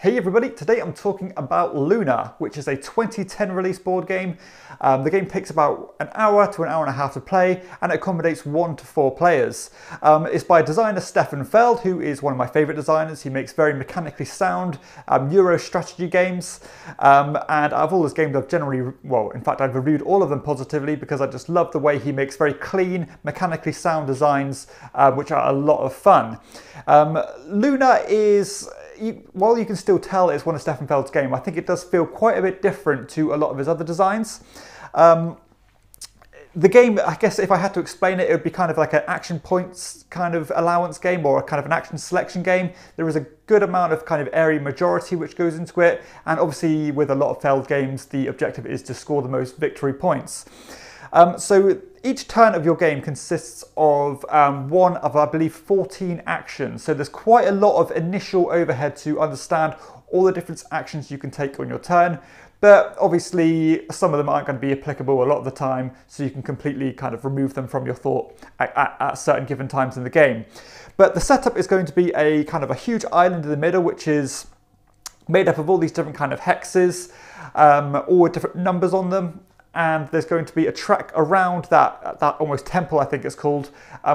Hey everybody, today I'm talking about Luna, which is a 2010 release board game. The game takes about an hour to an hour and a half to play, and it accommodates 1 to 4 players. It's by designer Stefan Feld, who is one of my favourite designers. He makes very mechanically sound Euro strategy games, and out of all his games I've generally, in fact I've reviewed all of them positively because I just love the way he makes very clean, mechanically sound designs, which are a lot of fun. Luna is... while you can still tell it's one of Stefan Feld's game, I think it does feel quite a bit different to a lot of his other designs. The game, I guess if I had to explain it, it would be kind of like an action points kind of allowance game or kind of an action selection game. There is a good amount of kind of area majority which goes into it, and obviously with a lot of Feld games the objective is to score the most victory points. So each turn of your game consists of one of, I believe, 14 actions. So there's quite a lot of initial overhead to understand all the different actions you can take on your turn. But obviously some of them aren't going to be applicable a lot of the time, so you can completely kind of remove them from your thought at certain given times in the game. But the setup is going to be a kind of a huge island in the middle, which is made up of all these different kind of hexes, all with different numbers on them. And there's going to be a track around that almost temple, I think it's called,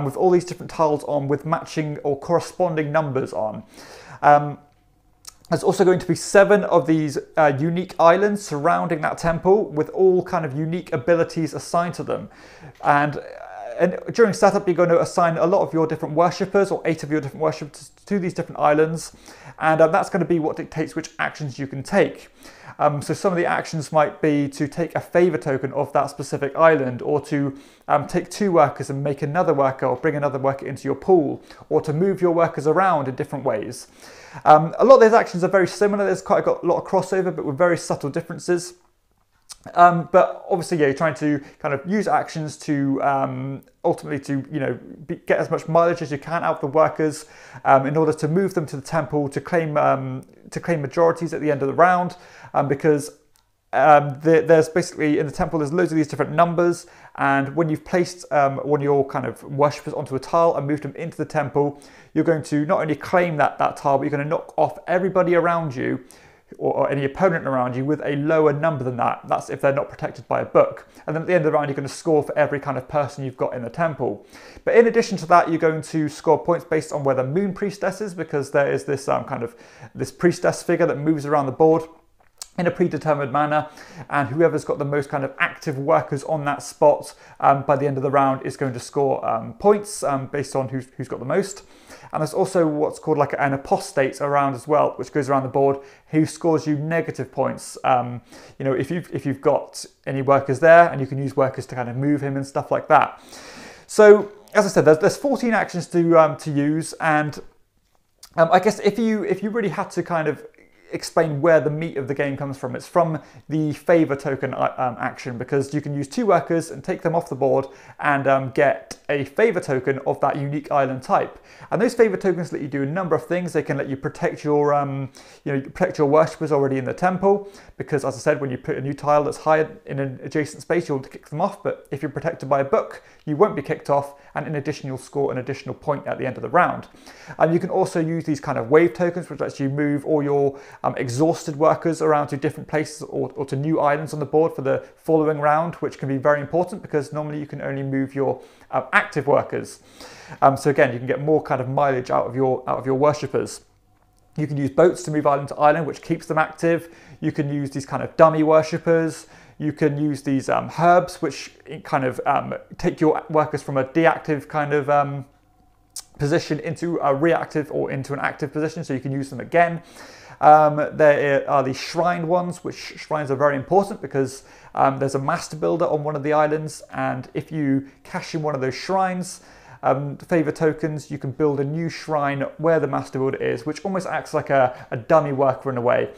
with all these different tiles on with matching or corresponding numbers on. There's also going to be 7 of these unique islands surrounding that temple with all kind of unique abilities assigned to them. And during setup, you're going to assign a lot of your different worshippers, or 8 of your different worshippers, to these different islands. And that's going to be what dictates which actions you can take. So some of the actions might be to take a favour token of that specific island, or to take 2 workers and make another worker, or bring another worker into your pool, or to move your workers around in different ways. A lot of those actions are very similar. There's quite a lot of crossover, but with very subtle differences. But obviously, yeah, you're trying to kind of use actions to ultimately to get as much mileage as you can out of the workers in order to move them to the temple to claim majorities at the end of the round, because there's basically in the temple there's loads of these different numbers, and when you've placed one of your kind of worshippers onto a tile and moved them into the temple, you're going to not only claim that tile, but you're going to knock off everybody around you, or any opponent around you, with a lower number than that. That's if they're not protected by a book. And then at the end of the round, you're going to score for every kind of person you've got in the temple. But in addition to that, you're going to score points based on where the moon priestess is, because there is this this priestess figure that moves around the board in a predetermined manner, and whoever's got the most kind of active workers on that spot by the end of the round is going to score points based on who's got the most. And there's also what's called like an apostate around as well, which goes around the board, who scores you negative points. If you've got any workers there, and you can use workers to kind of move him and stuff like that. So as I said, there's 14 actions to use, and I guess if you really had to kind of explain where the meat of the game comes from, it's from the favour token action, because you can use 2 workers and take them off the board and get a favour token of that unique island type. And those favour tokens let you do a number of things. They can let you protect your protect your worshippers already in the temple, because as I said, when you put a new tile that's higher in an adjacent space, you'll kick them off, but if you're protected by a book, you won't be kicked off, and in addition you'll score an additional point at the end of the round. And you can also use these kind of wave tokens, which lets you move all your exhausted workers around to different places or to new islands on the board for the following round, which can be very important because normally you can only move your active workers. So again, you can get more kind of mileage out of your worshippers. You can use boats to move island to island, which keeps them active. You can use these kind of dummy worshippers. You can use these herbs, which kind of take your workers from a deactive kind of position into a reactive or into an active position, so you can use them again. There are the shrine ones, which shrines are very important because there's a master builder on one of the islands, and if you cash in one of those shrines, favour tokens, you can build a new shrine where the master builder is, which almost acts like a dummy worker in a way.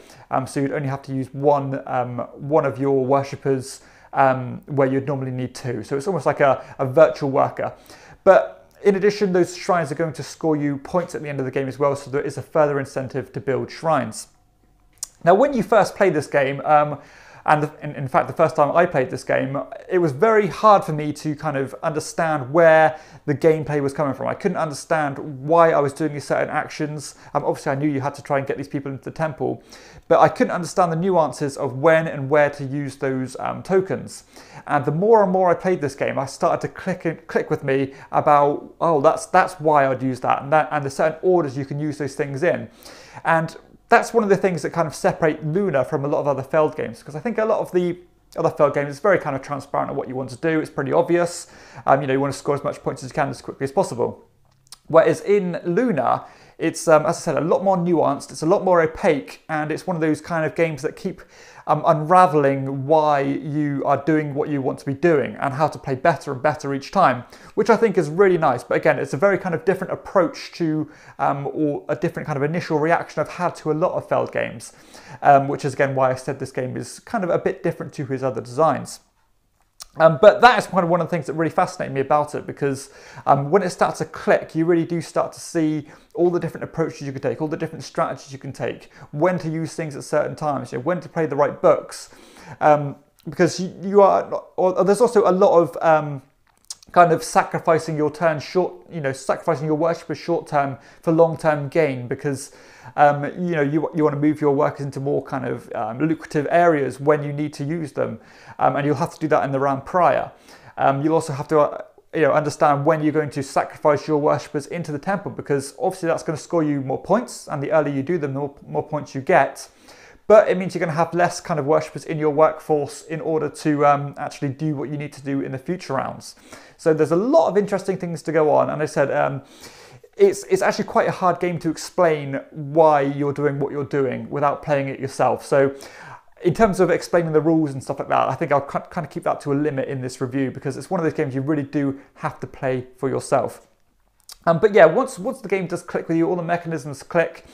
So you'd only have to use one of your worshippers where you'd normally need 2. So it's almost like a virtual worker. But in addition, those shrines are going to score you points at the end of the game as well, so there is a further incentive to build shrines. Now, when you first play this game, And in fact, the first time I played this game, it was very hard for me to kind of understand where the gameplay was coming from. I couldn't understand why I was doing these certain actions. Obviously, I knew you had to try and get these people into the temple, but I couldn't understand the nuances of when and where to use those tokens. And the more and more I played this game, I started to click with me about, oh, that's why I'd use that, and the certain orders you can use those things in. And that's one of the things that kind of separate Luna from a lot of other Feld games, because I think a lot of the other Feld games is very kind of transparent on what you want to do. It's pretty obvious. You want to score as much points as you can as quickly as possible. Whereas in Luna, it's, as I said, a lot more nuanced, it's a lot more opaque, and it's one of those kind of games that keep unraveling why you are doing what you want to be doing and how to play better and better each time, which I think is really nice. But again, it's a very kind of different approach to, or a different kind of initial reaction I've had to a lot of Feld games, which is again why I said this game is kind of a bit different to his other designs. But that is kind of one of the things that really fascinated me about it, because when it starts to click, you really do start to see all the different approaches you can take, all the different strategies you can take, when to use things at certain times, when to play the right books, because you are, or there's also a lot of kind of sacrificing your turn short, sacrificing your worshippers short term for long term gain, because you want to move your workers into more kind of lucrative areas when you need to use them, and you'll have to do that in the round prior. You'll also have to understand when you're going to sacrifice your worshippers into the temple, because obviously that's going to score you more points, and the earlier you do them, the more points you get. But it means you're going to have less kind of worshippers in your workforce in order to actually do what you need to do in the future rounds. So there's a lot of interesting things to go on, and I said it's actually quite a hard game to explain why you're doing what you're doing without playing it yourself. So in terms of explaining the rules and stuff like that, I think I'll kind of keep that to a limit in this review, because it's one of those games you really do have to play for yourself. But yeah, once the game does click with you, all the mechanisms click,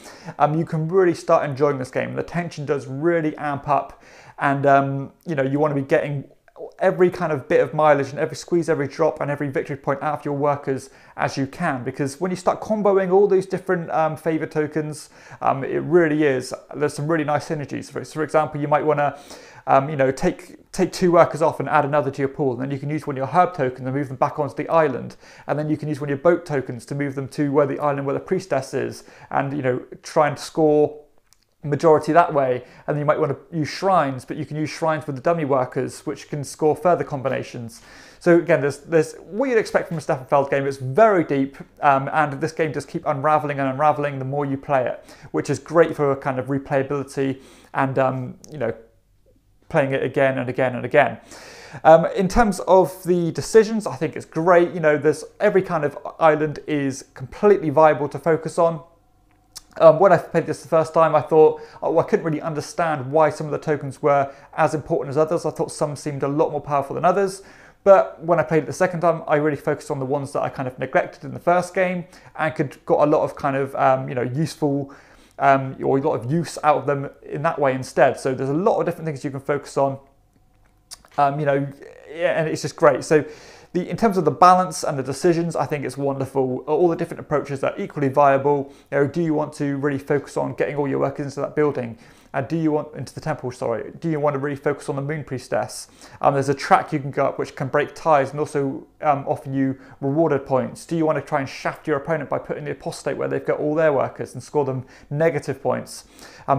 you can really start enjoying this game. The tension does really amp up, and you want to be getting every kind of bit of mileage and every squeeze, every drop, and every victory point out of your workers as you can. Because when you start comboing all those different favor tokens, it really is, there's some really nice synergies. For example, you might want to take 2 workers off and add another to your pool, and then you can use one of your herb tokens and move them back onto the island, and then you can use one of your boat tokens to move them to where the island where the priestess is, and try and score majority that way. And then you might want to use shrines, but you can use shrines with the dummy workers, which can score further combinations. So again, there's what you'd expect from a Stefan Feld game. It's very deep, and this game does keep unraveling and unraveling the more you play it, which is great for kind of replayability and playing it again and again and again. In terms of the decisions, I think it's great. There's every kind of island is completely viable to focus on. When I played this the first time, I thought, I couldn't really understand why some of the tokens were as important as others. I thought some seemed a lot more powerful than others. But when I played it the second time, I really focused on the ones that I kind of neglected in the first game, and got a lot of kind of useful or a lot of use out of them in that way instead. So there's a lot of different things you can focus on, and it's just great. So in terms of the balance and the decisions, I think it's wonderful. All the different approaches are equally viable. Do you want to really focus on getting all your workers into that building? Do you want into the temple? Sorry. Do you want to really focus on the moon priestess? There's a track you can go up which can break ties and also offer you rewarded points. Do you want to try and shaft your opponent by putting the apostate where they've got all their workers and score them negative points?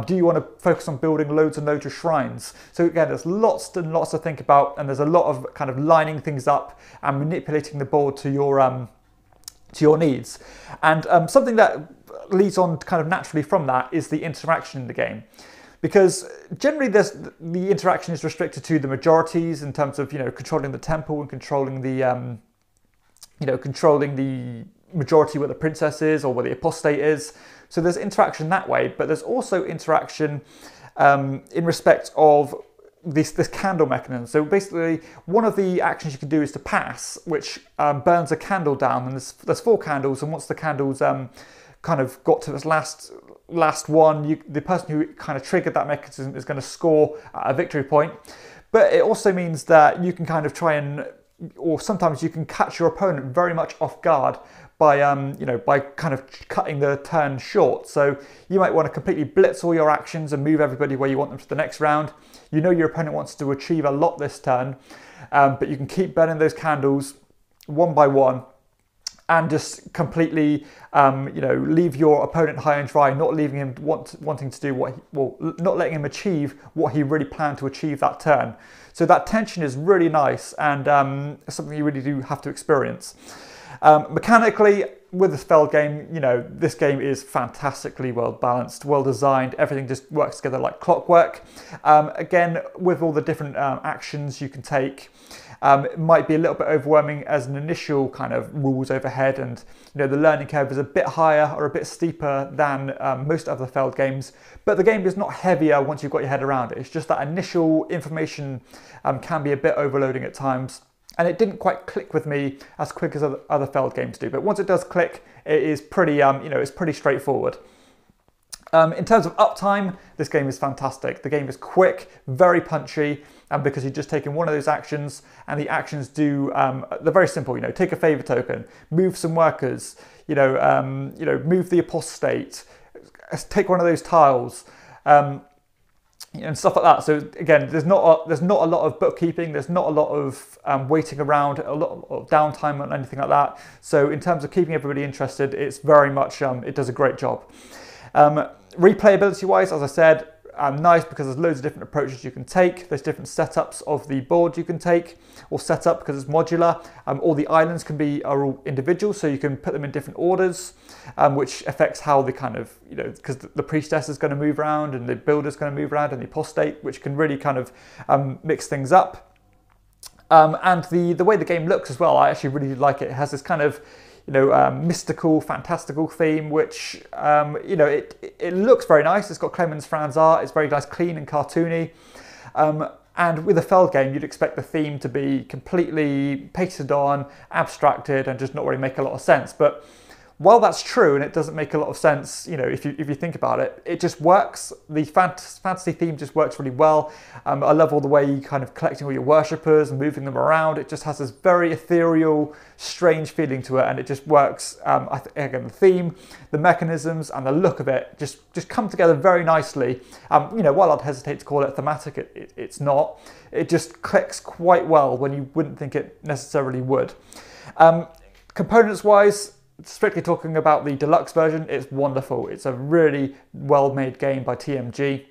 Do you want to focus on building loads and loads of shrines? So again, there's lots and lots to think about, and there's a lot of kind of lining things up and manipulating the board to your needs. And something that leads on kind of naturally from that is the interaction in the game. Because generally the interaction is restricted to the majorities in terms of controlling the temple and controlling the majority where the princess is or where the apostate is. So there's interaction that way, but there's also interaction in respect of this candle mechanism. So basically, one of the actions you can do is to pass, which burns a candle down, and there's 4 candles, and once the candles kind of got to its last one, the person who kind of triggered that mechanism is going to score a victory point. But it also means that you can kind of try and or sometimes you can catch your opponent very much off guard by by kind of cutting the turn short. So you might want to completely blitz all your actions and move everybody where you want them to the next round. You know your opponent wants to achieve a lot this turn, but you can keep burning those candles one by one and just completely leave your opponent high and dry, not leaving him wanting to do not letting him achieve what he really planned to achieve that turn. So that tension is really nice, and something you really do have to experience. Mechanically, with this Feld game, this game is fantastically well balanced, well designed. Everything just works together like clockwork. Again, with all the different actions you can take, it might be a little bit overwhelming as an initial kind of rules overhead, and the learning curve is a bit higher or a bit steeper than most other Feld games, but the game is not heavier once you've got your head around it. It's just that initial information can be a bit overloading at times, and it didn't quite click with me as quick as other Feld games do, but once it does click, it is pretty it's pretty straightforward. In terms of uptime, this game is fantastic. The game is quick, very punchy, and because you're just taking one of those actions, and the actions do, they're very simple. Take a favor token, move some workers, move the apostate, take one of those tiles, and stuff like that. So again, there's not a lot of bookkeeping. There's not a lot of waiting around, a lot of downtime and anything like that. So in terms of keeping everybody interested, it's very much it does a great job. Replayability wise, as I said, nice because there's loads of different approaches you can take. There's different setups of the board you can take or set up because it's modular. All the islands are all individual, so you can put them in different orders, which affects how the kind of, because the priestess is going to move around and the builder is going to move around and the apostate, which can really kind of mix things up. And the way the game looks as well, I actually really like it. It has this kind of mystical, fantastical theme, which it looks very nice. It's got Clemens Franz art. It's very nice, clean and cartoony. And with a Feld game, you'd expect the theme to be completely pasted on, abstracted, and just not really make a lot of sense. But while that's true, and it doesn't make a lot of sense, if you think about it, it just works. The fantasy theme just works really well. I love all the way you kind of collecting all your worshippers and moving them around. It just has this very ethereal, strange feeling to it, and it just works. Again, the theme, the mechanisms, and the look of it just come together very nicely. While I'd hesitate to call it thematic, it's not. It just clicks quite well when you wouldn't think it necessarily would. Components-wise, strictly talking about the deluxe version, it's wonderful. It's a really well-made game by TMG.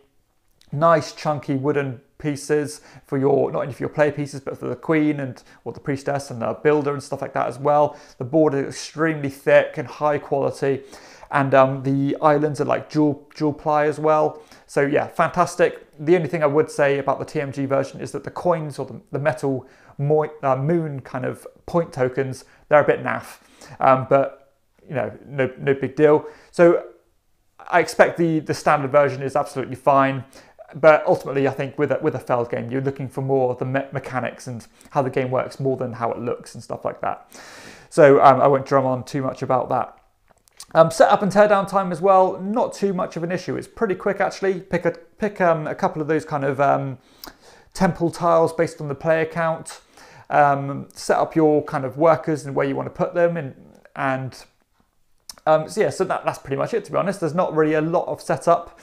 Nice chunky wooden pieces for not only for your play pieces, but for the queen or the priestess and the builder and stuff like that as well. The board is extremely thick and high quality, and the islands are like dual ply as well. So yeah, fantastic. The only thing I would say about the TMG version is that the coins or the metal moon kind of point tokens, they're a bit naff. But no big deal. So I expect the standard version is absolutely fine. But ultimately, I think with a Feld game, you're looking for more of the mechanics and how the game works more than how it looks and stuff like that. So I won't drum on too much about that. Setup and teardown time as well, not too much of an issue. It's pretty quick actually. Pick a couple of those kind of temple tiles based on the player count. Set up your kind of workers and where you want to put them, so that's pretty much it, to be honest. There's not really a lot of setup.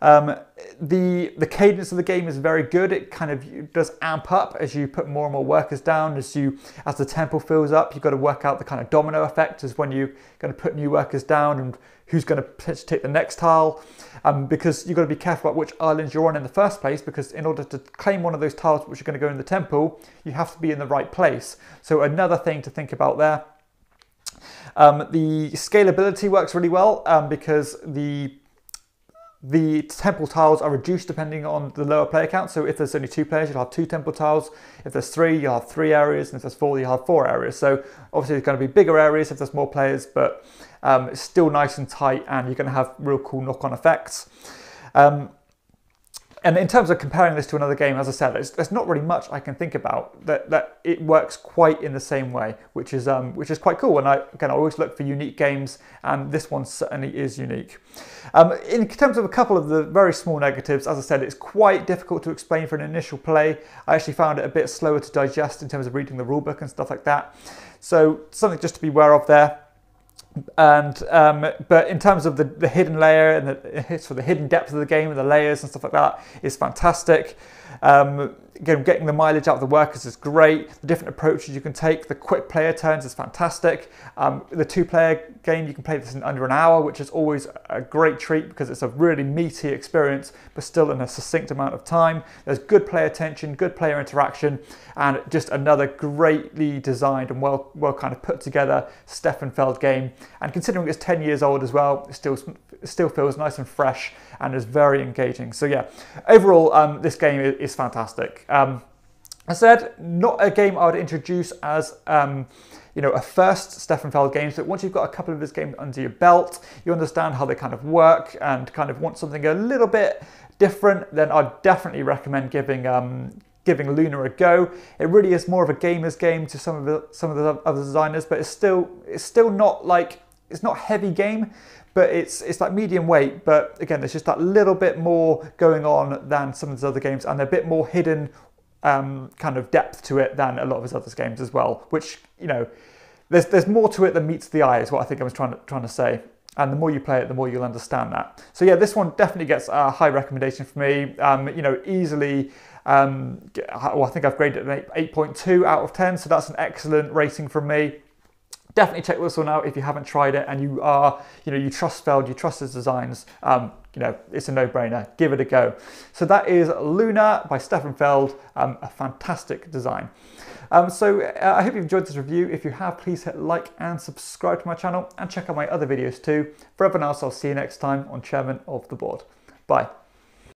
The cadence of the game is very good. It kind of does amp up as you put more and more workers down. As the temple fills up, you've got to work out the kind of domino effect as when you're going to put new workers down and who's going to take the next tile. Because you've got to be careful about which islands you're on in the first place, because in order to claim one of those tiles which are going to go in the temple, you have to be in the right place. So another thing to think about there. The scalability works really well because the temple tiles are reduced depending on the lower player count. So if there's only 2 players, you'll have 2 temple tiles. If there's 3, you'll have 3 areas. And if there's 4, you'll have 4 areas. So obviously there's going to be bigger areas if there's more players, but it's still nice and tight, and you're going to have real cool knock-on effects. And in terms of comparing this to another game, as I said, there's not really much I can think about that it works quite in the same way, which is quite cool. And I always look for unique games, and this one certainly is unique. In terms of a couple of the very small negatives, as I said, it's quite difficult to explain for an initial play. I actually found it a bit slower to digest in terms of reading the rulebook and stuff like that. So something just to be aware of there. And but in terms of the hidden layer and the hidden depth of the game and the layers and stuff like that is fantastic. Again, getting the mileage out of the workers is great. The different approaches you can take, the quick player turns is fantastic. The 2-player game, you can play this in under an hour, which is always a great treat because it's a really meaty experience, but still in a succinct amount of time. There's good player tension, good player interaction, and just another greatly designed and well kind of put together Stefan Feld game. And considering it's 10 years old as well, it still feels nice and fresh and is very engaging. So yeah, overall, this game is fantastic. As I said, not a game I would introduce as a first Stefan Feld game. So once you've got a couple of his games under your belt, you understand how they kind of work and kind of want something a little bit different, then I'd definitely recommend giving Luna a go. It really is more of a gamer's game to some of the other designers, but it's still not like, it's not heavy game, but it's like medium weight. But again, there's just that little bit more going on than some of his other games, and a bit more hidden kind of depth to it than a lot of his other games as well. Which, there's more to it than meets the eye, is what I think I was trying to say. And the more you play it, the more you'll understand that. So yeah, this one definitely gets a high recommendation for me. Easily. I think I've graded it an 8.2 out of 10, so that's an excellent rating from me. Definitely check this one out if you haven't tried it and you are, you trust Feld, you trust his designs. It's a no-brainer. Give it a go. So that is Luna by Stefan Feld, a fantastic design. I hope you've enjoyed this review. If you have, please hit like and subscribe to my channel and check out my other videos too. For everyone else, I'll see you next time on Chairman of the Board. Bye.